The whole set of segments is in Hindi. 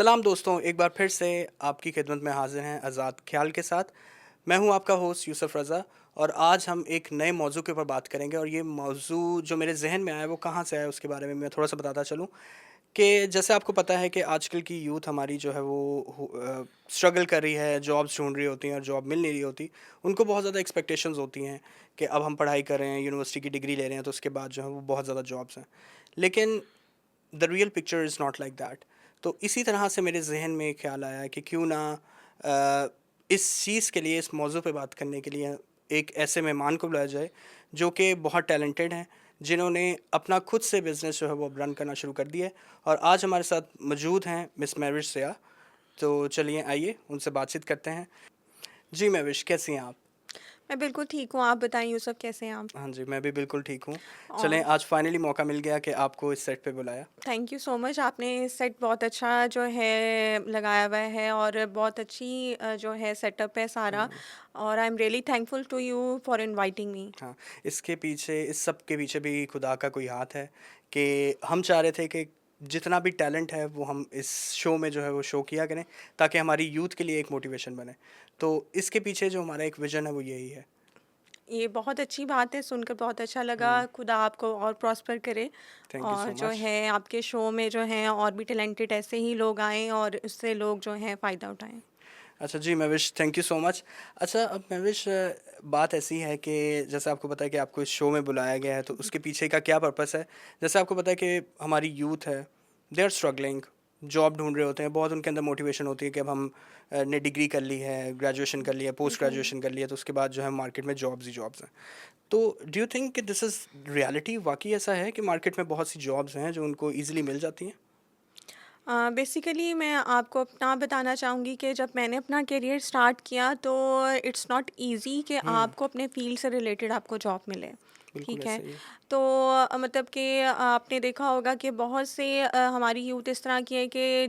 सलाम दोस्तों, एक बार फिर से आपकी खिदमत में हाज़िर हैं आज़ाद ख़्याल के साथ। मैं हूं आपका होस्ट यूसुफ़ रज़ा और आज हम एक नए मौजू के ऊपर बात करेंगे और ये मौजू जो मेरे ज़हन में आया वो कहाँ से आया उसके बारे में मैं थोड़ा-सा बताता चलूँ कि जैसे आपको पता है कि आजकल की यूथ हमारी जो है वो स्ट्रगल कर रही है, जॉब्स ढूँढ रही होती हैं और जॉब मिल नहीं रही होती। उनको बहुत ज़्यादा एक्सपेक्टेशंस होती हैं कि अब हम पढ़ाई कर रहे हैं, यूनिवर्सिटी की डिग्री ले रहे हैं तो उसके बाद जो है वो बहुत ज़्यादा जॉब्स हैं। लेकिन the real picture is not like that. तो इसी तरह से मेरे जहन में एक ख्याल आया कि क्यों ना इस चीज़ के लिए, इस मौजू पे बात करने के लिए एक ऐसे मेहमान को बुलाया जाए जो कि बहुत टैलेंटेड हैं, जिन्होंने अपना खुद से बिज़नेस जो है वो रन करना शुरू कर दिया है। और आज हमारे साथ मौजूद हैं मिस महविश सिया। तो चलिए आइए उनसे बातचीत करते हैं। जी महविश, कैसी हैं आप? मैं बिल्कुल ठीक हूँ, आप बताएँ यूसुफ़ कैसे हैं आप? हाँ जी, मैं भी बिल्कुल ठीक हूँ। चलें, और आज फाइनली मौका मिल गया कि आपको इस सेट पे बुलाया। थैंक यू सो मच आपने सेट बहुत अच्छा जो है लगाया हुआ है और बहुत अच्छी जो है सेटअप है सारा हुँ। और I am really thankful to you for inviting me. हाँ, इसके पीछे, इस सब के पीछे भी खुदा का कोई हाथ है कि हम चाह रहे थे कि जितना भी टैलेंट है वो हम इस शो में जो है वो शो किया करें, ताकि हमारी यूथ के लिए एक मोटिवेशन बने। तो इसके पीछे जो हमारा एक विज़न है वो यही है। ये बहुत अच्छी बात है, सुनकर बहुत अच्छा लगा, हुँ, खुदा आपको और प्रॉस्पर करे थैंक यू और सो जो मच। है आपके शो में जो हैं और भी टैलेंटेड ऐसे ही लोग आएँ और उससे लोग जो हैं फ़ायदा उठाएँ। अच्छा जी Mahvish, thank you so much. अच्छा, अब महविश, बात ऐसी है कि जैसे आपको पता है कि आपको इस शो में बुलाया गया है तो उसके पीछे का क्या पर्पस है। जैसे आपको पता है कि हमारी यूथ है, दे आर स्ट्रगलिंग, जॉब ढूंढ रहे होते हैं, बहुत उनके अंदर मोटिवेशन होती है कि अब हम ने डिग्री कर ली है, ग्रेजुएशन कर लिया, पोस्ट जी। ग्रेजुएशन कर लिया, तो उसके बाद जो है मार्केट में जॉब्स ही जॉब्स हैं। तो डू यू थिंक कि दिस इज़ रियलिटी? वाकई ऐसा है कि मार्केट में बहुत सी जॉब्स हैं जो उनको ईजिली मिल जाती हैं? बेसिकली मैं आपको अपना बताना चाहूँगी कि जब मैंने अपना करियर स्टार्ट किया तो इट्स नॉट इजी कि हुँ, आपको अपने फील्ड से रिलेटेड आपको जॉब मिले। बिल्कुल ठीक है। ऐसा ही है। तो मतलब कि आपने देखा होगा कि बहुत से हमारी यूथ इस तरह की है कि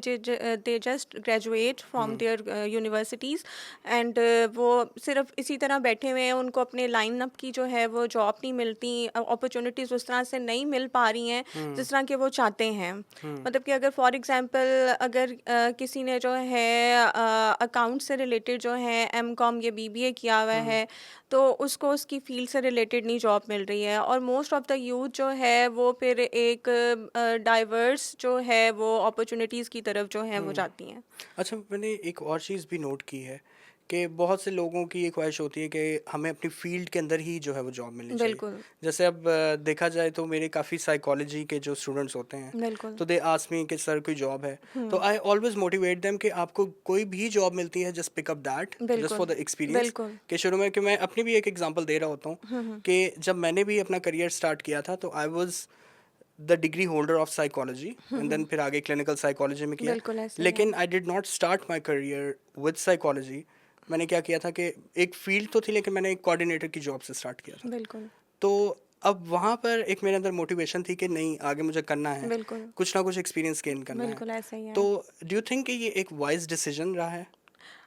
दे जस्ट ग्रेजुएट फ्रॉम हुँ, देयर यूनिवर्सिटीज़ एंड वो सिर्फ इसी तरह बैठे हुए हैं, उनको अपने लाइन अप की जो है वो जॉब नहीं मिलती, अपॉर्चुनिटीज़ उस तरह से नहीं मिल पा रही हैं हुँ, जिस तरह के वो चाहते हैं। हुँ, मतलब कि अगर फॉर एग्जांपल अगर किसी ने जो है अकाउंट से रिलेटेड जो है एमकॉम या बीबीए किया हुआ हुँ। है तो उसको उसकी फील्ड से रिलेटेड नहीं जॉब मिल रही है और मोस्ट ऑफ द यूथ जो है वो फिर एक डाइवर्स जो है वो अपॉर्चुनिटीज़ की तरफ जो है वो हुँ। जाती हैं। अच्छा, मैंने एक और चीज़ भी नोट की है कि बहुत से लोगों की ये ख्वाहिश होती है कि हमें अपनी फ़ील्ड के अंदर ही जो है वो जॉब मिलनी चाहिए। बिल्कुल। जैसे अब देखा जाए तो मेरे काफ़ी साइकोलॉजी के जो स्टूडेंट्स होते हैं, बिल्कुल। तो दे आस्क मी कि सर कोई जॉब है? तो हम्म। आई ऑलवेज़ मोटिवेट देम कि आपको कोई भी जॉब मिलती है, just pick up that, just for बिल्कुल। The experience. बिल्कुल। कि शुरू में, कि मैं अपनी भी एक एग्ज़ाम्पल दे रहा होता हूँ हम्म। कि जब मैंने भी अपना करियर स्टार्ट किया था तो I was the degree holder of psychology and then फिर आगे क्लिनिकल साइकोलॉजी में किया। बिल्कुल ऐसे ही है। लेकिन I did not start my career with psychology. मैंने क्या किया था कि एक फील्ड तो थी लेकिन मैंने एक कोऑर्डिनेटर की जॉब से स्टार्ट किया था। बिल्कुल। तो अब वहाँ पर एक मेरे अंदर मोटिवेशन थी कि नहीं, आगे मुझे करना है, बिल्कुल। कुछ ना कुछ एक्सपीरियंस गेन करना है। बिल्कुल ऐसे ही है। तो डू यू थिंक कि ये एक वाइज डिसीजन रहा है?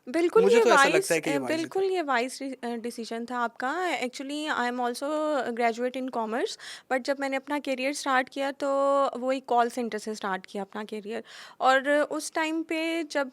मुझे ये तो ऐसा लगता वाइस है कि ये वाइज था। बिल्कुल ये वाइस डिसीजन था आपका। Actually I am also graduate in commerce but जब मैंने अपना करियर स्टार्ट किया तो वो एक कॉल सेंटर से स्टार्ट किया अपना करियर और उस टाइम पे जब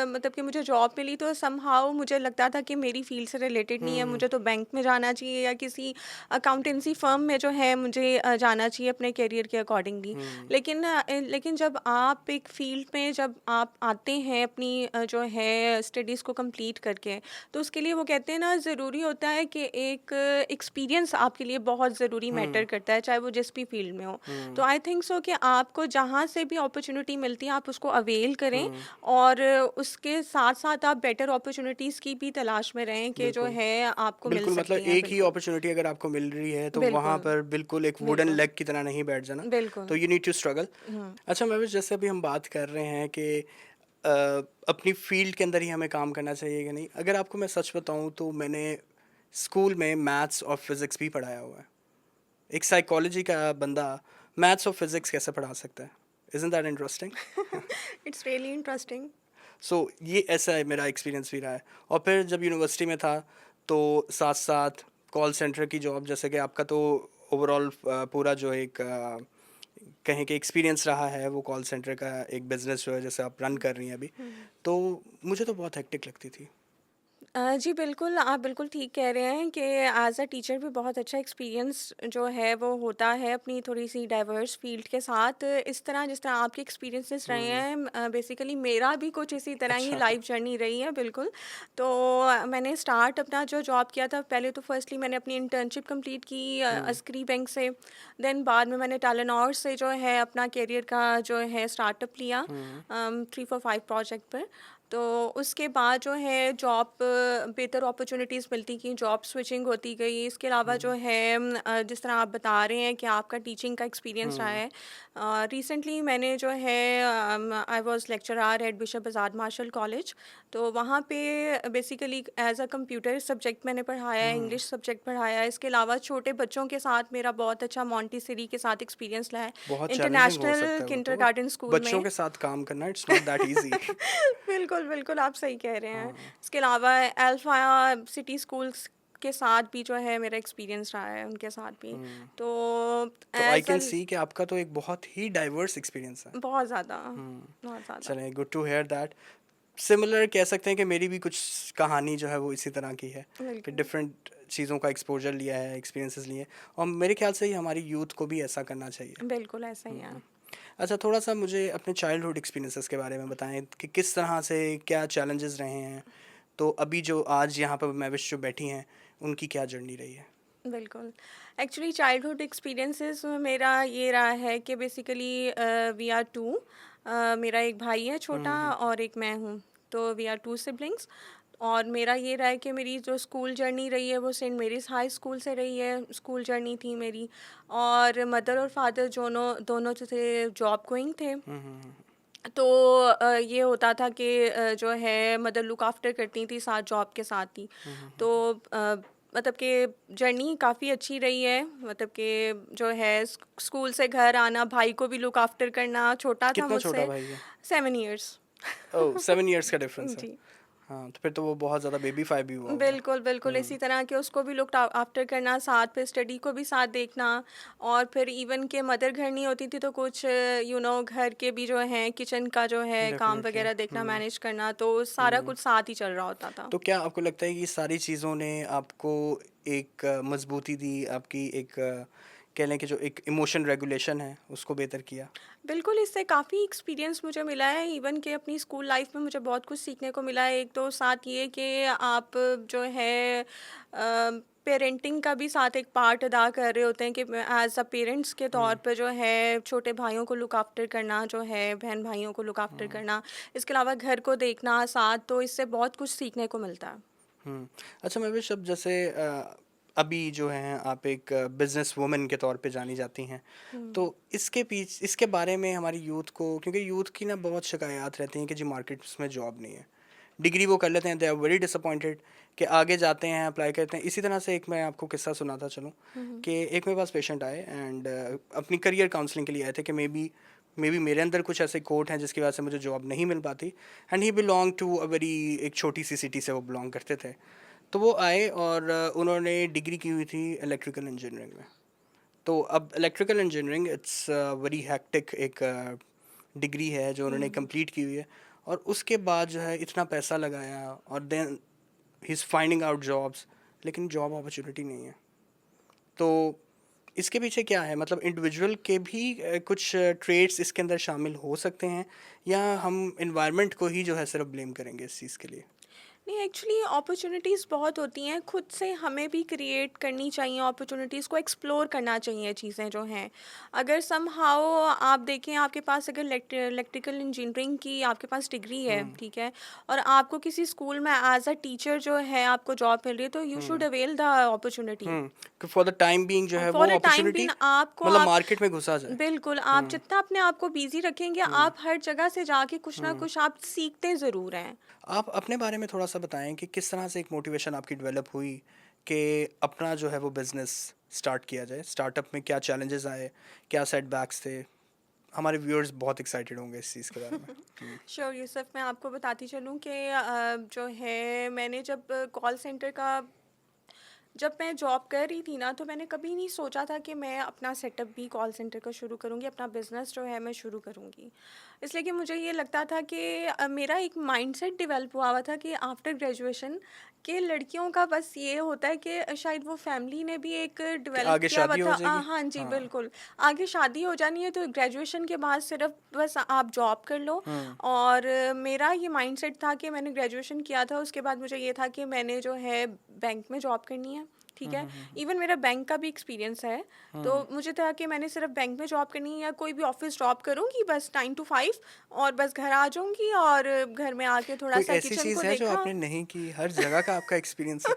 मतलब कि मुझे जॉब मिली तो समहाउ मुझे लगता था कि मेरी फील्ड से रिलेटेड नहीं है, हुँ, मुझे तो बैंक में जाना चाहिए या किसी अकाउंटेंसी फर्म में जो है मुझे जाना चाहिए अपने करियर के अकॉर्डिंगली। हुँ, लेकिन जब आप एक फील्ड में जब आप आते हैं अपनी जो है स्टडीज़ को कंप्लीट करके तो उसके लिए वो कहते हैं ना ज़रूरी होता है कि एक एक्सपीरियंस आपके लिए बहुत ज़रूरी मैटर हुँ, करता है चाहे वो जिस भी फील्ड में हो। तो हुँ, आई थिंक सो कि आपको जहाँ से भी अपॉर्चुनिटी मिलती है आप उसको अवेल करें हुँ, और उसके साथ साथ आप बेटर अपॉर्चुनिटीज़ की भी तलाश में रहें कि जो बिल्कुल। है आपको मिल बिल्कुल, मतलब सकती हैं। एक ही बिल्कुल। अपॉर्च्युनिटी अगर आपको मिल रही है, तो वहाँ बिल्कुल। पर बिल्कुल एक वुडन बिल्कुल। लेग की तरह नहीं बैठ जाना, बिल्कुल। तो यू नीड टू स्ट्रगल। हम्म। अच्छा महविश, जैसे अभी हम बात कर रहे हैं कि अ, अपनी फ़ील्ड के अंदर ही हमें काम करना चाहिए कि नहीं? अगर आपको मैं सच बताऊँ तो मैंने स्कूल में मैथ्स और फ़िज़िक्स भी पढ़ाया हुआ है। एक साइकोलॉजी का बंदा मैथ्स और फ़िज़िक्स कैसे पढ़ा सकता है? Isn't that interesting? It's really interesting. So ये ऐसा है, मेरा एक्सपीरियंस भी रहा है। और फिर जब यूनिवर्सिटी में था तो साथ-साथ कॉल सेंटर की जॉब, जैसे कि आपका तो ओवरऑल पूरा जो एक कहें कि एक्सपीरियंस रहा है वो कॉल सेंटर का एक बिज़नेस जो है जैसे आप रन कर रही हैं अभी, तो मुझे तो बहुत हेक्टिक लगती थी। जी बिल्कुल, आप बिल्कुल ठीक कह रहे हैं कि एज़ अ टीचर भी बहुत अच्छा एक्सपीरियंस जो है वो होता है अपनी थोड़ी-सी डाइवर्स फ़ील्ड के साथ। इस तरह जिस तरह आपके एक्सपीरियंसेस रहे हुँ, हैं बेसिकली मेरा भी कुछ इसी तरह ही अच्छा। लाइफ़ जर्नी रही है बिल्कुल। तो मैंने स्टार्ट अपना जो जॉब किया था पहले तो फर्स्टली मैंने अपनी इंटर्नशिप कंप्लीट की हुँ, अस्करी बैंक से। देन बाद में मैंने टेलेनॉर से जो है अपना करियर का जो है स्टार्टअप लिया हुँ, 345 प्रोजेक्ट पर। तो उसके बाद जो है जॉब बेहतर अपॉर्चुनिटीज़ मिलती गई, जॉब स्विचिंग होती गई। इसके अलावा जो हुँ, है जिस तरह आप बता रहे हैं कि आपका टीचिंग का एक्सपीरियंस रहा हुँ, है। रिसेंटली मैंने जो है I was lecturer at Bishop Azad Marshal College. तो वहाँ पे basically as a computer subject मैंने पढ़ाया है, हुँ। इंग्लिश सब्जेक्ट पढ़ाया है। इसके अलावा छोटे बच्चों के साथ मेरा बहुत अच्छा मॉन्टेसरी के साथ एक्सपीरियंस रहा है, बहुत चैलेंजिंग हो इंटरनेशनल सकता है वो तो। किंडरगार्टन स्कूल बच्चों में। के साथ काम करना इट्स नॉट दैट ईज़ी। बिल्कुल, बिल्कुल, आप सही कह रहे हैं। हाँ, इसके अलावा अल्फ़ा सिटी स्कूल्स के साथ भी जो है मेरा एक्सपीरियंस रहा है, उनके साथ भी। हुँ। तो तो आई एज़ अ कैन सी कि आपका तो एक बहुत ही डाइवर्स एक्सपीरियंस है। बहुत ज़्यादा, हुँ, बहुत ज़्यादा। चलें good to hear that. Similar कह सकते हैं कि मेरी भी कुछ कहानी जो है वो इसी तरह की है कि बिल्कुल, डिफरेंट चीज़ों का एक्सपोज़र लिया है, एक्सपीरियंसेस लिए हैं और मेरे ख़्याल से ही हमारी यूथ को भी ऐसा करना चाहिए। बिल्कुल ऐसा ही है। हुँ। अच्छा थोड़ा-सा मुझे अपने चाइल्डहुड एक्सपीरियंसेस के बारे में बताएँ कि किस तरह से क्या चैलेंजेस रहे हैं? तो अभी जो आज यहाँ पर महविश जो बैठी हैं, उनकी क्या जर्नी रही है? बिल्कुल। एक्चुअली चाइल्डहुड एक्सपीरियंसेस मेरा ये रहा है कि बेसिकली वी आर 2। मेरा एक भाई है हुँ, छोटा हुँ, हुँ। और एक मैं हूँ। तो वी आर 2 सिबलिंग्स। और मेरा ये रहा है कि मेरी जो स्कूल जर्नी रही है वो सेंट मेरीज़ हाई स्कूल से रही है, स्कूल जर्नी थी मेरी। और मदर और फादर दोनों दोनों जो थे जॉब गोइंग थे। हुँ, हुँ, हुँ। तो ये होता था कि जो है मदर लुक आफ्टर करती थी साथ जॉब के साथ ही। हुँ, हुँ, हुँ। तो मतलब कि जर्नी काफ़ी अच्छी रही है, मतलब कि जो है स्कूल से घर आना, भाई को भी लुक आफ्टर करना, छोटा था कितना छोटा मुझसे भाई है? 7 इयर्स। ओह! 7 इयर्स का डिफरेंस है। जी। हाँ, तो फिर तो वो बहुत ज़्यादा बेबीफ़ाई भी हुआ होगा। बिल्कुल, बिल्कुल, हुँ, इसी तरह के उसको भी लुक्ड आफ्टर करना, साथ फिर स्टडी को भी साथ देखना। और फिर इवन के मदर घर नहीं होती थी तो कुछ घर के भी जो हैं किचन का जो है काम डेफ़िनिटली। वगैरह देखना, हुँ, मैनेज करना, तो सारा हुँ। कुछ साथ ही चल रहा होता था। तो क्या आपको लगता है कि ये सारी चीज़ों ने आपको एक मज़बूती दी, आपकी एक कह लें कि जो एक इमोशन रेगुलेशन है, उसको बेहतर किया? बिल्कुल, इससे काफ़ी एक्सपीरियंस मुझे मिला है, इवन कि अपनी स्कूल लाइफ में मुझे बहुत कुछ सीखने को मिला है। एक तो साथ ये कि आप जो है पेरेंटिंग का भी साथ एक पार्ट अदा कर रहे होते हैं कि एज़ अ पेरेंट्स के तौर हुँ, पे जो है छोटे भाइयों को लुक आफ्टर करना, जो है बहन-भाइयों को लुक आफ्टर हुँ, करना, इसके अलावा घर को देखना साथ, तो इससे बहुत कुछ सीखने को मिलता है। हुँ। अच्छा मैं भी अब जैसे अभी जो हैं आप एक बिज़नेस वुमन के तौर पे जानी जाती हैं। तो हुँ, इसके बारे में हमारी यूथ को क्योंकि यूथ की ना बहुत शिकायत रहती हैं कि जी मार्केट्स में जॉब नहीं है। डिग्री वो कर लेते हैं, दे आर वेरी डिसअपॉइंटेड कि आगे जाते हैं, अप्लाई करते हैं। इसी तरह से एक मैं आपको किस्सा सुनाता चलूँ हुँ, हुँ, कि एक मेरे पास पेशेंट आए एंड अपनी करियर काउंसलिंग के लिए आए थे कि मे बी मेरे अंदर कुछ ऐसे कोट हैं जिसकी वजह से मुझे जॉब नहीं मिल पाती and he belong to a very एक छोटी सी सिटी से वो बिलोंग करते थे। तो वो आए और उन्होंने डिग्री की हुई थी इलेक्ट्रिकल इंजीनियरिंग में। तो अब electrical engineering it's very hectic एक डिग्री है जो उन्होंने हुँ। कंप्लीट की हुई है और उसके बाद जो है इतना पैसा लगाया और then he is finding out jobs लेकिन जॉब अपॉर्चुनिटी नहीं है। तो इसके पीछे क्या है मतलब इंडिविजुअल के भी कुछ ट्रेड्स इसके अंदर शामिल हो सकते हैं या हम इन्वायरमेंट को ही जो है सिर्फ ब्लेम करेंगे इस चीज़ के लिए? नहीं, एक्चुअली अपॉर्चुनिटीज़ बहुत होती हैं, खुद से हमें भी क्रिएट करनी चाहिए, अपॉर्चुनिटीज़ को एक्सप्लोर करना चाहिए चीज़ें जो हैं। अगर समहाउ आप देखें, आपके पास अगर इलेक्ट्रिकल इंजीनियरिंग की आपके पास डिग्री है, हुँ, ठीक है, और आपको किसी स्कूल में एज़ अ टीचर जो है आपको जॉब मिल रही है, तो you should hmm, avail the opportunity. Hmm, कि फॉर द टाइम बीइंग जो है वो for a time opportunity being आपको मतलब आप मार्केट में घुसा जाए। बिल्कुल, आप हुँ, जितना अपने आप को बिज़ी रखेंगे, हुँ, आप हर जगह से जाके कुछ ना हुँ। कुछ आप सीखते ज़रूर हैं। आप अपने बारे में थोड़ा-सा बताएँ कि किस तरह से एक मोटिवेशन आपकी डेवलप हुई कि अपना जो है वो बिज़नेस स्टार्ट किया जाए? स्टार्टअप में क्या चैलेंजेस आए? क्या सेटबैक्स थे? हमारे व्यूअर्स बहुत एक्साइटेड होंगे इस चीज़ के बारे में। हुँ, श्योर यूसुफ, मैं आपको बताती चलूँ कि जो है मैंने जब कॉल सेंटर का जब मैं जॉब कर रही थी ना, तो मैंने कभी नहीं सोचा था कि मैं अपना सेटअप भी कॉल सेंटर का शुरू करूँगी, अपना बिज़नेस जो है मैं शुरू करूँगी। इसलिए कि मुझे ये लगता था कि मेरा एक माइंडसेट डेवलप हुआ था कि आफ्टर ग्रेजुएशन कि लड़कियों का बस ये होता है कि शायद वो फैमिली ने भी एक कि डेवलप आगे किया हुआ शादी था। हो जाएगी। हाँ जी, हाँ। बिल्कुल। आगे शादी हो जानी है तो ग्रेजुएशन के बाद सिर्फ बस आप जॉब कर लो। और मेरा ये माइंडसेट था कि मैंने ग्रेजुएशन किया था, उसके बाद मुझे ये था कि मैंने जो है बैंक में जॉब करनी है, ठीक है। इवन मेरा बैंक का भी एक्सपीरियंस है, तो मुझे था कि मैंने सिर्फ बैंक में जॉब करनी है या कोई भी ऑफिस जॉब करूँगी बस 9 to 5, और बस घर आ जाऊँगी और घर में आके थोड़ा कोई सा ऐसी किचन को चीज़ है जो देखा। आपने नहीं की, हर जगह का आपका एक्सपीरियंस है?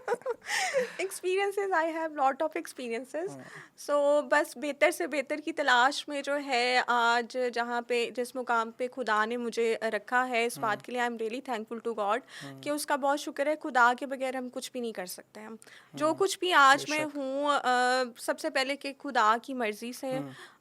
Experiences, I have lot of experiences. हाँ। सो बस बेहतर से बेहतर की तलाश में जो है आज जहाँ पे जिस मुकाम पे खुदा ने मुझे रखा है, इस बात के लिए I am really thankful to God कि उसका बहुत शुक्र है। खुदा के बगैर हम कुछ भी नहीं कर सकते हैं। जो कुछ भी आज मैं बेशक। हूँ, सबसे पहले कि खुदा की मर्ज़ी से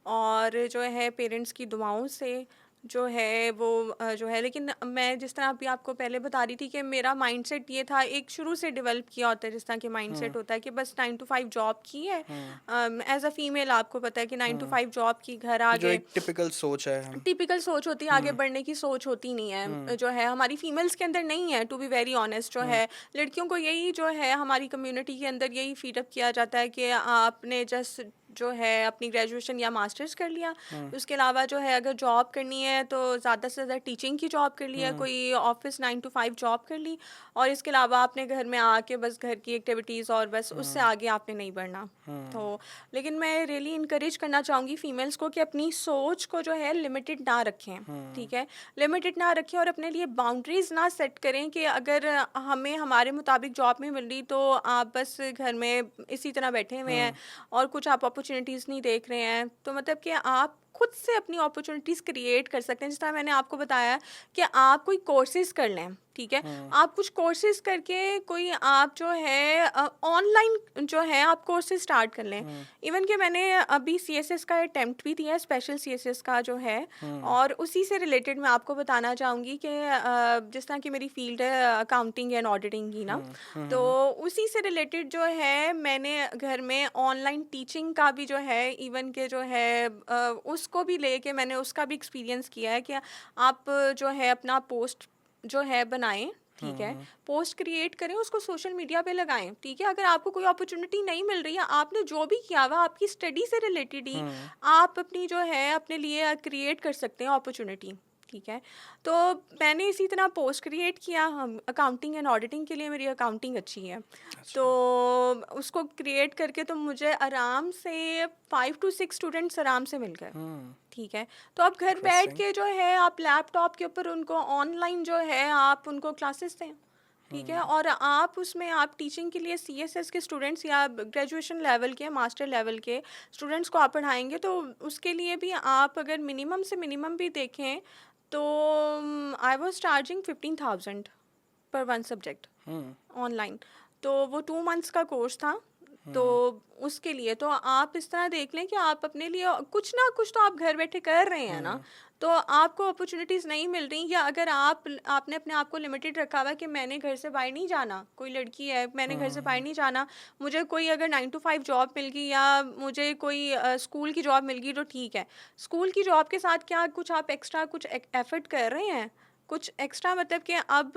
और जो है पेरेंट्स की दुआओं से जो है वो जो है। लेकिन मैं जिस तरह अभी आपको पहले बता रही थी कि मेरा माइंडसेट ये था, एक शुरू से डेवलप किया होता है जिस तरह के माइंडसेट होता है कि बस 9 to 5 जॉब की है। एज अ फीमेल आपको पता है कि 9 to 5 जॉब की, घर आ जो गए। एक टिपिकल सोच है हम। टिपिकल सोच होती है, आगे बढ़ने की सोच होती नहीं है, जो है हमारी फीमेल्स के अंदर नहीं है, टू बी वेरी ऑनेस्ट। जो है लड़कियों को यही जो है हमारी कम्युनिटी के अंदर यही फीडअप किया जाता है कि आपने जस्ट जो है अपनी ग्रेजुएशन या मास्टर्स कर लिया, उसके अलावा जो है अगर जॉब करनी है तो ज़्यादा से ज़्यादा टीचिंग की जॉब कर लिया, कोई ऑफिस 9 to 5 जॉब कर ली, और इसके अलावा आपने घर में आके बस घर की एक्टिविटीज़ और बस उससे आगे आपने नहीं बढ़ना। तो लेकिन मैं रियली इनकरेज करना चाहूँगी फीमेल्स को कि अपनी सोच को जो है लिमिटेड ना रखें, ठीक है। लिमिटेड ना रखें और अपने लिए बाउंड्रीज ना सेट करें कि अगर हमें हमारे मुताबिक जॉब नहीं मिल रही तो आप बस घर में इसी तरह बैठे हुए हैं और कुछ आप अपॉर्चुनिटीज़ नहीं देख रहे हैं। तो मतलब कि आप खुद से अपनी अपॉर्चुनिटीज़ क्रिएट कर सकते हैं। जिस तरह मैंने आपको बताया कि आप कोई कोर्सेज कर लें, ठीक है। आप कुछ कोर्सेज करके कोई आप जो है ऑनलाइन जो है आप कोर्सेज स्टार्ट कर लें। इवन कि मैंने अभी सीएसएस का अटेम्प्ट भी दिया है, स्पेशल सीएसएस का जो है, और उसी से रिलेटेड मैं आपको बताना चाहूँगी कि जिस तरह की मेरी फील्ड है अकाउंटिंग एंड ऑडिटिंग की ना, तो उसी से रिलेटेड जो है मैंने घर में ऑनलाइन टीचिंग का भी जो है, इवन के जो है उसको भी लेके मैंने उसका भी एक्सपीरियंस किया है कि आप जो है अपना पोस्ट जो है बनाएं, ठीक है। पोस्ट क्रिएट करें, उसको सोशल मीडिया पे लगाएं, ठीक है। अगर आपको कोई अपॉर्चुनिटी नहीं मिल रही है, आपने जो भी किया हुआ आपकी स्टडी से रिलेटेड ही आप अपनी जो है अपने लिए क्रिएट कर सकते हैं अपॉर्चुनिटी, ठीक है। तो मैंने इसी तरह पोस्ट क्रिएट किया, हम अकाउंटिंग एंड ऑडिटिंग के लिए मेरी अकाउंटिंग अच्छी है, तो उसको क्रिएट करके तो मुझे आराम से 5 to 6 स्टूडेंट्स आराम से मिल गए, ठीक है। तो आप घर बैठ इंटरेस्टिंग। के जो है आप लैपटॉप के ऊपर उनको ऑनलाइन जो है आप उनको क्लासेस दें, ठीक है। और आप उसमें आप टीचिंग के लिए सीएसएस के स्टूडेंट्स या ग्रेजुएशन लेवल के, मास्टर लेवल के स्टूडेंट्स को आप पढ़ाएंगे, तो उसके लिए भी आप अगर मिनिमम से मिनिमम भी देखें तो आई वॉज चार्जिंग 15,000 पर वन सब्जेक्ट ऑनलाइन। तो वो 2 months का कोर्स था, तो उसके लिए तो आप इस तरह देख लें कि आप अपने लिए कुछ ना कुछ तो आप घर बैठे कर रहे हैं ना। तो आपको अपॉर्चुनिटीज़ नहीं मिल रही, या अगर आपने अपने आप को लिमिटेड रखा हुआ कि मैंने घर से बाहर नहीं जाना, कोई लड़की है मैंने घर से बाहर नहीं जाना, मुझे कोई अगर 9 to 5 जॉब मिल गई या मुझे कोई स्कूल की जॉब मिल गई तो ठीक है। स्कूल की जॉब के साथ क्या कुछ आप एक्स्ट्रा कुछ एफर्ट कर रहे हैं, कुछ एक्स्ट्रा, मतलब कि अब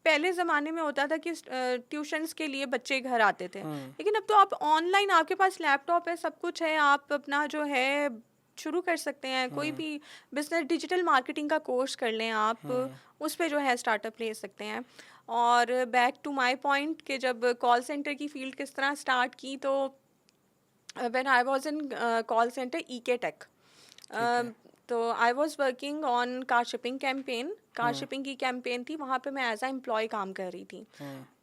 पहले ज़माने में होता था कि ट्यूशन्स के लिए बच्चे घर आते थे, लेकिन अब तो आप ऑनलाइन, आपके पास लैपटॉप है, सब कुछ है, आप अपना जो है शुरू कर सकते हैं। कोई भी बिजनेस, डिजिटल मार्केटिंग का कोर्स कर लें आप, उस पे जो है स्टार्टअप ले सकते हैं। और बैक टू माय पॉइंट कि जब कॉल सेंटर की फील्ड किस तरह स्टार्ट की, तो when I was in call centre ईके टेक, ठीक है। तो I was working on car shipping campaign, car shipping की कैंपेन थी, वहाँ पे मैं एज अ एम्प्लॉय काम कर रही थी।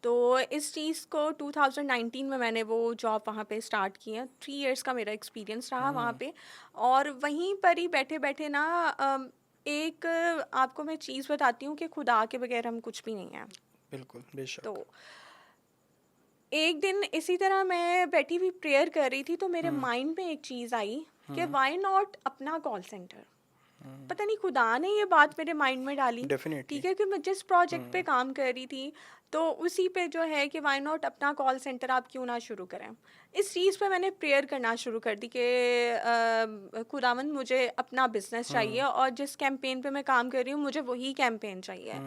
तो इस चीज़ को 2019 में मैंने वो जॉब वहाँ पे स्टार्ट की है। 3 years का मेरा एक्सपीरियंस रहा वहाँ पे। और वहीं पर ही बैठे बैठे ना एक आपको मैं चीज़ बताती हूँ कि खुदा के बगैर हम कुछ भी नहीं हैं। बिल्कुल, बेशक। तो एक दिन इसी तरह मैं बैठी हुई प्रेयर कर रही थी, तो मेरे माइंड में एक चीज़ आई कि व्हाई नॉट अपना कॉल सेंटर, पता नहीं खुदा ने ये बात मेरे माइंड में डाली, डेफिनेटली। ठीक है, कि मैं जिस प्रोजेक्ट पे काम कर रही थी तो उसी पे जो है कि व्हाई नॉट अपना कॉल सेंटर आप क्यों ना शुरू करें। इस चीज़ पे मैंने प्रेयर करना शुरू कर दी कि खुदावंद मुझे अपना बिजनेस चाहिए और जिस कैंपेन पे मैं काम कर रही हूँ मुझे वही कैंपेन चाहिए।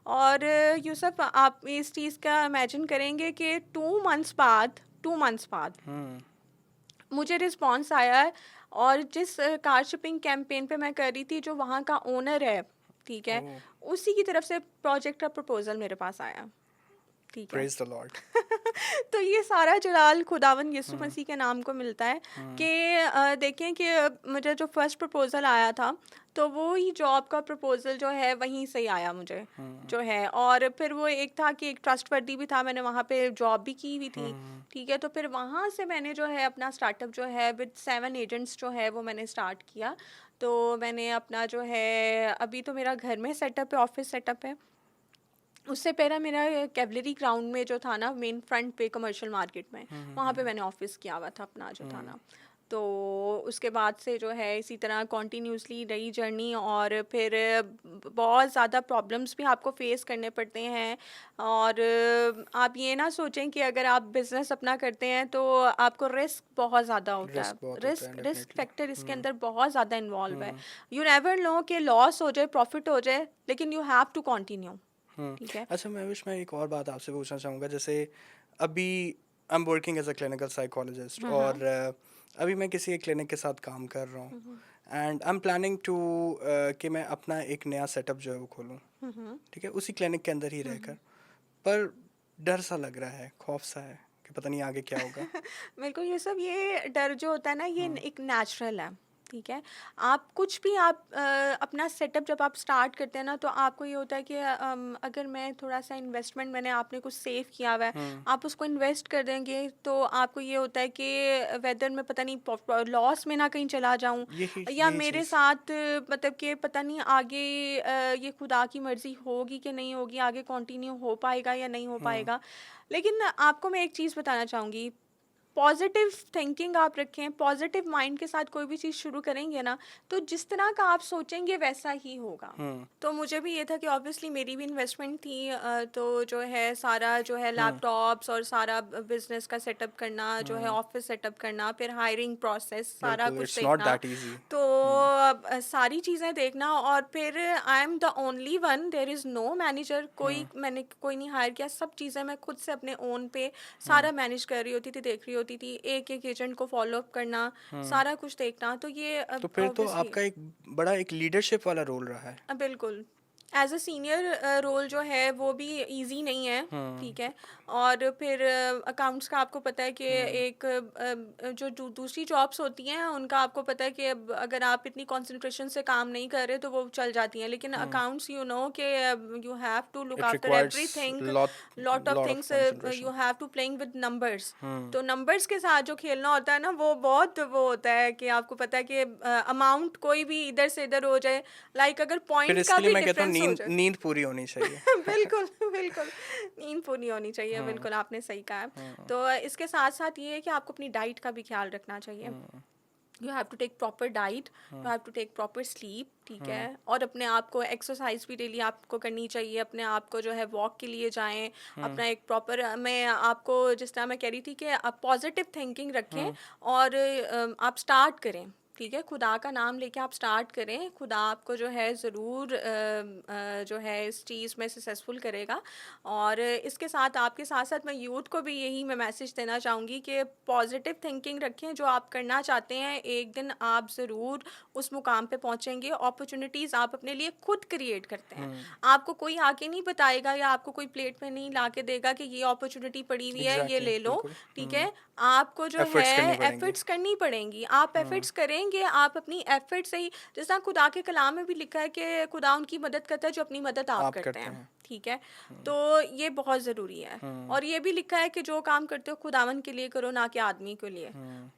और यूसुफ आप इस चीज़ का इमेजिन करेंगे कि 2 मंथ्स बाद मुझे रिस्पॉन्स आया है। और जिस कार शिपिंग कैंपेन पे मैं कर रही थी, जो वहाँ का ओनर है, ठीक है, ओह, उसी की तरफ से प्रोजेक्ट का प्रपोजल मेरे पास आया, ठीक है। Praise the Lord. तो ये सारा जलाल खुदावंद यीशु मसीह के नाम को मिलता है कि देखें कि मुझे जो फर्स्ट प्रपोजल आया था तो वो ही जॉब का प्रपोजल जो है वहीं से ही आया मुझे, जो है। और फिर वो एक था कि एक ट्रस्टवर्दी भी था, मैंने वहाँ पे जॉब भी की हुई थी, ठीक है। तो फिर वहाँ से मैंने जो है अपना स्टार्टअप जो है विद 7 एजेंट्स जो है वो मैंने स्टार्ट किया। तो मैंने अपना जो है, अभी तो मेरा घर में सेटअप है, ऑफिस सेटअप है। उससे पहले मेरा कैवलरी ग्राउंड में जो था ना, मेन फ्रंट पे कमर्शियल मार्केट में, वहाँ पे मैंने ऑफिस किया हुआ था अपना जो था ना। तो उसके बाद से जो है इसी तरह कॉन्टीन्यूसली रही जर्नी। और फिर बहुत ज़्यादा प्रॉब्लम्स भी आपको फेस करने पड़ते हैं। और आप ये ना सोचें कि अगर आप बिज़नेस अपना करते हैं तो आपको रिस्क बहुत ज़्यादा होता है। रिस्क बहुत होता है, रिस्क डेफिनेटली। फैक्टर इसके अंदर बहुत ज़्यादा इन्वॉल्व है। यू नेवर नो कि लॉस हो जाए प्रॉफिट हो जाए, लेकिन यू हैव टू कंटिन्यू, ठीक है। अच्छा, मैं एक और बात आपसे पूछना चाहूँगा। जैसे अभी I am working as a clinical psychologist, हाँ, और हाँ। अभी मैं किसी एक क्लिनिक के साथ काम कर रहा हूँ, and I am planning to कि मैं अपना एक नया सेटअप जो है वो खोलूँ, ठीक है, उसी क्लिनिक के अंदर ही रहकर। पर डर सा लग रहा है, खौफ सा है कि पता नहीं आगे क्या होगा। बिल्कुल, ये डर जो होता है ना, ये एक नेचुरल है, ठीक है। आप कुछ भी आप अपना सेटअप जब आप स्टार्ट करते हैं ना, तो आपको ये होता है कि अगर मैं थोड़ा सा इन्वेस्टमेंट, मैंने आपने कुछ सेव किया हुआ है, आप उसको इन्वेस्ट कर देंगे, तो आपको ये होता है कि वेदर में पता नहीं लॉस में ना कहीं चला जाऊं, यही या यही मेरे चीज़। साथ मतलब कि पता नहीं आगे ये खुदा की मर्जी होगी कि नहीं होगी, आगे कंटिन्यू हो पाएगा या नहीं हो पाएगा। लेकिन आपको मैं एक चीज़ बताना चाहूँगी, पॉजिटिव थिंकिंग आप रखें, पॉजिटिव माइंड के साथ कोई भी चीज़ शुरू करेंगे ना, तो जिस तरह का आप सोचेंगे वैसा ही होगा। तो मुझे भी ये था कि ऑब्वियसली मेरी भी इन्वेस्टमेंट थी, तो जो है सारा जो है लैपटॉप्स और सारा बिजनेस का सेटअप करना, जो है ऑफिस सेटअप करना, फिर हायरिंग प्रोसेस सारा बिल्कुल, कुछ इट्स नॉट देखना। That easy. तो सारी चीज़ें देखना, और फिर I am the only one, there is no manager, मैंने कोई नहीं हायर किया, सब चीज़ें मैं खुद से अपने ओन पे सारा मैनेज कर रही होती थी, देख रही होती थी, एक एक एजेंट को फॉलो अप करना, सारा कुछ देखना। तो ये तो फिर तो ऑब्वियसली आपका एक बड़ा एक लीडरशिप वाला रोल रहा है। बिल्कुल एज अ सीनियर रोल जो है वो भी इजी नहीं है, ठीक है। और फिर अकाउंट्स का आपको पता है कि एक जो दूसरी जॉब्स होती हैं उनका आपको पता है कि अब अगर आप इतनी कंसंट्रेशन से काम नहीं कर रहे तो वो चल जाती हैं, लेकिन अकाउंट्स यू नो कि you have to look it after requires everything, lot lot of lot of things, you concentration. Have to playing with numbers. तो नंबर्स के साथ जो खेलना होता है ना, वो बहुत वो होता है कि आपको पता है कि अमाउंट कोई भी इधर से इधर हो जाए, लाइक अगर फिर पॉइंट का इसके लिए भी मैं कहता हूँ डिफरेंस हो नींद जाए। नींद पूरी होनी चाहिए। बिल्कुल, बिल्कुल, नींद पूरी होनी चाहिए, बिल्कुल आपने सही कहा है। तो इसके साथ साथ ये है कि आपको अपनी डाइट का भी ख्याल रखना चाहिए। You have to take proper diet, you have to take proper sleep, ठीक है। और अपने आप को एक्सरसाइज भी डेली आपको करनी चाहिए, अपने आप को जो है वॉक के लिए जाएं, अपना एक प्रॉपर, मैं आपको जिस तरह मैं कह रही थी कि आप पॉजिटिव थिंकिंग रखें और आप स्टार्ट करें, ठीक है। खुदा का नाम लेके आप स्टार्ट करें, खुदा आपको जो है ज़रूर जो है इस चीज़ में सक्सेसफुल करेगा। और इसके साथ आपके साथ साथ मैं यूथ को भी यही मैं मैसेज देना चाहूँगी कि पॉजिटिव थिंकिंग रखें, जो आप करना चाहते हैं एक दिन आप ज़रूर उस मुकाम पे पहुँचेंगे। अपॉर्चुनिटीज़ आप अपने लिए खुद क्रिएट करते हैं, आपको कोई आके नहीं बताएगा या आपको कोई प्लेट में नहीं ला के देगा कि ये अपॉर्चुनिटी पड़ी हुई है, ये एग्जैक्टली, ले लो, बिल्कुल। ठीक है। आपको जो एफर्ट्स करनी है पड़ेंगी। एफर्ट्स करनी पड़ेंगी, आप एफर्ट्स करेंगे, आप अपनी एफर्ट से ही, जैसा खुदा के कलाम में भी लिखा है कि खुदा उनकी मदद करता है जो अपनी मदद आप आप करते करते हैं, हैं। ठीक है। तो ये बहुत ज़रूरी है। और ये भी लिखा है कि जो काम करते हो खुदावन के लिए करो, ना कि आदमी के लिए।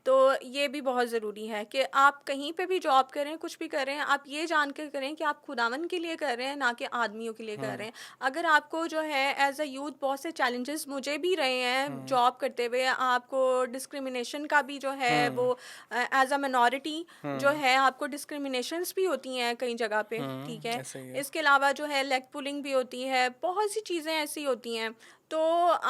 तो ये भी बहुत ज़रूरी है कि आप कहीं पे भी जॉब करें, कुछ भी करें, आप ये जान कर करें कि आप खुदावन के लिए कर रहे हैं, ना कि आदमियों के लिए कर रहे हैं। अगर आपको जो है एज अ यूथ बहुत से चैलेंजेस मुझे भी रहे हैं जॉब करते हुए, आपको डिस्क्रिमिनेशन का भी जो है वो एज अ मिनॉरिटी भी जो है आपको डिस्क्रिमिनेशंस भी होती हैं कई जगह पे, ठीक है। ऐसा ही है। इसके अलावा जो है लेग पुलिंग भी होती है, बहुत सी चीज़ें ऐसी होती हैं। तो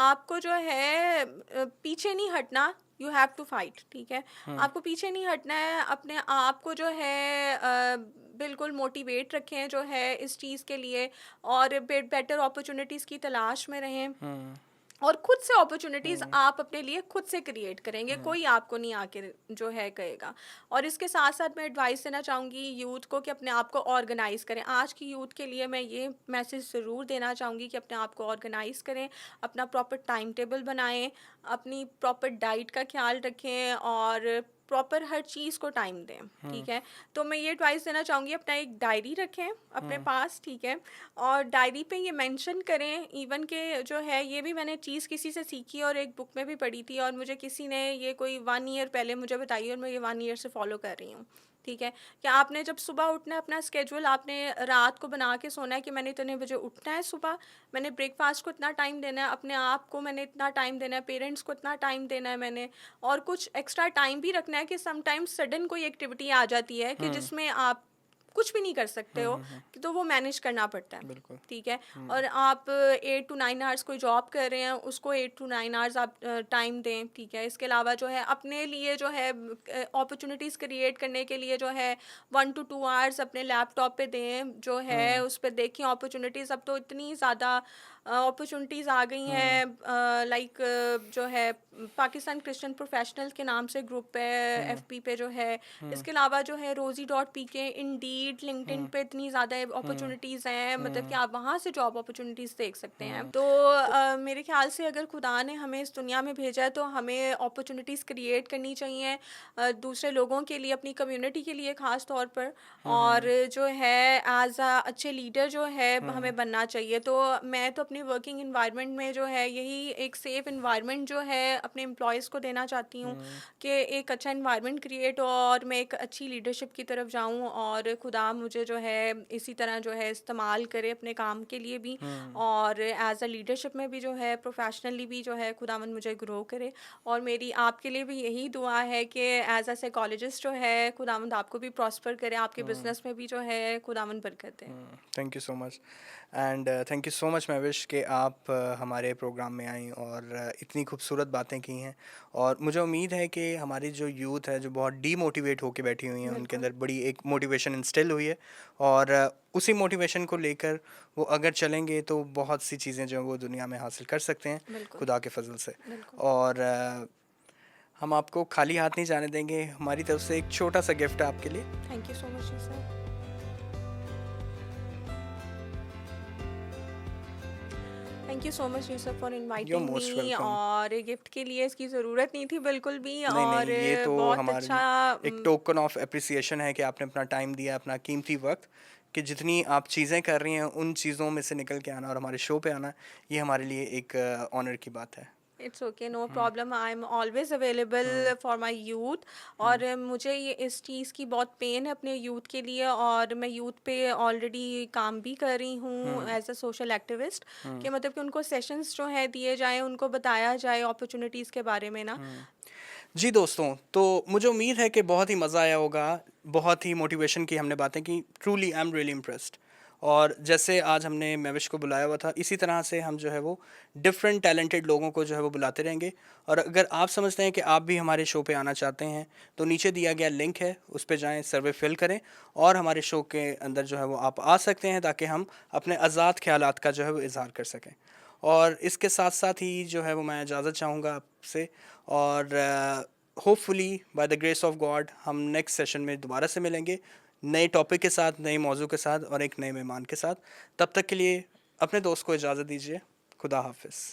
आपको जो है पीछे नहीं हटना, यू हैव टू फाइट, ठीक है। आपको पीछे नहीं हटना है, अपने आप को जो है बिल्कुल मोटिवेट रखें जो है इस चीज़ के लिए, और बेटर अपॉर्चुनिटीज़ की तलाश में रहें, और खुद से अपॉर्चुनिटीज़ आप अपने लिए खुद से क्रिएट करेंगे, कोई आपको नहीं आके जो है कहेगा। और इसके साथ साथ मैं एडवाइस देना चाहूँगी यूथ को कि अपने आप को ऑर्गेनाइज़ करें। आज की यूथ के लिए मैं ये मैसेज ज़रूर देना चाहूँगी कि अपने आप को ऑर्गेनाइज़ करें, अपना प्रॉपर टाइम टेबल बनाएं, अपनी प्रॉपर डाइट का ख्याल रखें, और प्रॉपर हर चीज़ को टाइम दें, ठीक है। तो मैं ये एडवाइस देना चाहूँगी, अपना एक डायरी रखें अपने पास, ठीक है, और डायरी पे ये मेंशन करें इवन के जो है, ये भी मैंने चीज़ किसी से सीखी और एक बुक में भी पढ़ी थी, और मुझे किसी ने ये कोई 1 ईयर पहले मुझे बताई, और मैं ये 1 ईयर से फॉलो कर रही हूँ, ठीक है। कि आपने जब सुबह उठना है, अपना स्केड्यूल आपने रात को बना के सोना है कि मैंने इतने बजे उठना है सुबह, मैंने ब्रेकफास्ट को इतना टाइम देना है, अपने आप को मैंने इतना टाइम देना है, पेरेंट्स को इतना टाइम देना है मैंने, और कुछ एक्स्ट्रा टाइम भी रखना है कि समटाइम्स सडन कोई एक्टिविटी आ जाती है कि जिसमें आप कुछ भी नहीं कर सकते हो, कि तो वो मैनेज करना पड़ता है, बिल्कुल। ठीक है। और आप 8 to 9 आवर्स कोई जॉब कर रहे हैं, उसको 8 to 9 आवर्स आप टाइम दें, ठीक है। इसके अलावा जो है अपने लिए जो है अपॉर्चुनिटीज़ क्रिएट करने के लिए जो है 1 to 2 आवर्स अपने लैपटॉप पे दें, जो है उस पर देखें अपॉर्चुनिटीज़। अब तो इतनी ज़्यादा अपॉर्चुनिटीज़ आ गई हैं, लाइक जो है पाकिस्तान क्रिश्चियन प्रोफेशनल के नाम से ग्रुप है एफपी पे जो है। इसके अलावा जो है rosie.pk, इंडीड, लिंक्डइन पे इतनी ज़्यादा अपॉर्चुनिटीज़ हैं, मतलब कि आप वहाँ से जॉब अपॉर्चुनिटीज़ देख सकते हैं। तो मेरे ख्याल से अगर खुदा ने हमें इस दुनिया में भेजा है तो हमें अपॉर्चुनिटीज़ क्रिएट करनी चाहिए, दूसरे लोगों के लिए, अपनी कम्युनिटी के लिए ख़ास तौर पर, और जो है एज अ अच्छे लीडर जो है हमें बनना चाहिए। तो मैं तो अपनी वर्किंग इन्वायरमेंट में जो है यही एक सेफ़ इन्वायरमेंट जो है अपने एम्प्लॉयज़ को देना चाहती हूँ, कि एक अच्छा इन्वायरमेंट क्रिएट हो और मैं एक अच्छी लीडरशिप की तरफ जाऊँ, और खुदा मुझे जो है इसी तरह जो है इस्तेमाल करे अपने काम के लिए भी, और एज अ लीडरशिप में भी जो है प्रोफेशनली भी जो है खुदावंद मुझे ग्रो करे। और मेरी आपके लिए भी यही दुआ है कि एज अ साइकोलॉजिस्ट जो है खुदावंद आपको भी प्रॉस्पर करे, आपके बिजनेस में भी जो है खुदावंद बरकत दे। Thank you so much, and thank you so much Mahvish कि आप हमारे प्रोग्राम में आई और इतनी खूबसूरत बातें की हैं। और मुझे उम्मीद है कि हमारी जो यूथ है, जो बहुत डीमोटिवेट होकर बैठी हुई हैं, उनके अंदर बड़ी एक मोटिवेशन इंस्टिल हुई है, और उसी मोटिवेशन को लेकर वो अगर चलेंगे तो बहुत सी चीज़ें जो वो दुनिया में हासिल कर सकते हैं खुदा के फजल से। और हम आपको खाली हाथ नहीं जाने देंगे। हमारी तरफ से एक छोटा सा गिफ्ट है आपके लिए। Thank you so much sir. Thank you so much Yusuf for inviting मी, और गिफ्ट के लिए इसकी ज़रूरत नहीं थी बिल्कुल भी। और ये तो बहुत हमारी अच्छा एक टोकन ऑफ अप्रिसिएशन है कि आपने अपना टाइम दिया, अपना कीमती वक्त, कि जितनी आप चीज़ें कर रही हैं उन चीज़ों में से निकल के आना और हमारे शो पे आना, ये हमारे लिए एक ऑनर की बात है। It's okay, no problem, I am always available for my youth. और मुझे ये इस चीज़ की बहुत पेन है अपने यूथ के लिए, और मैं यूथ पे ऑलरेडी काम भी कर रही हूँ एज अ सोशल एक्टिविस्ट, कि मतलब कि उनको सेशंस जो है दिए जाएं, उनको बताया जाए अपॉर्चुनिटीज़ के बारे में ना। जी दोस्तों, तो मुझे उम्मीद है कि बहुत ही मज़ा आया होगा, बहुत ही मोटिवेशन की हमने बातें की। Truly I am really impressed. और जैसे आज हमने महविश को बुलाया हुआ था, इसी तरह से हम जो है वो डिफरेंट टैलेंटेड लोगों को जो है वो बुलाते रहेंगे। और अगर आप समझते हैं कि आप भी हमारे शो पे आना चाहते हैं, तो नीचे दिया गया लिंक है, उस पर जाएं, सर्वे फिल करें, और हमारे शो के अंदर जो है वो आप आ सकते हैं, ताकि हम अपने आज़ाद ख्यालात का जो है वो इजहार कर सकें। और इसके साथ साथ ही जो है वो मैं इजाज़त चाहूँगा आपसे, और hopefully by the grace of God हम नेक्स्ट सेशन में दोबारा से मिलेंगे, नए टॉपिक के साथ, नए मौजू के साथ, और एक नए मेहमान के साथ। तब तक के लिए अपने दोस्त को इजाज़त दीजिए। खुदा हाफिज़।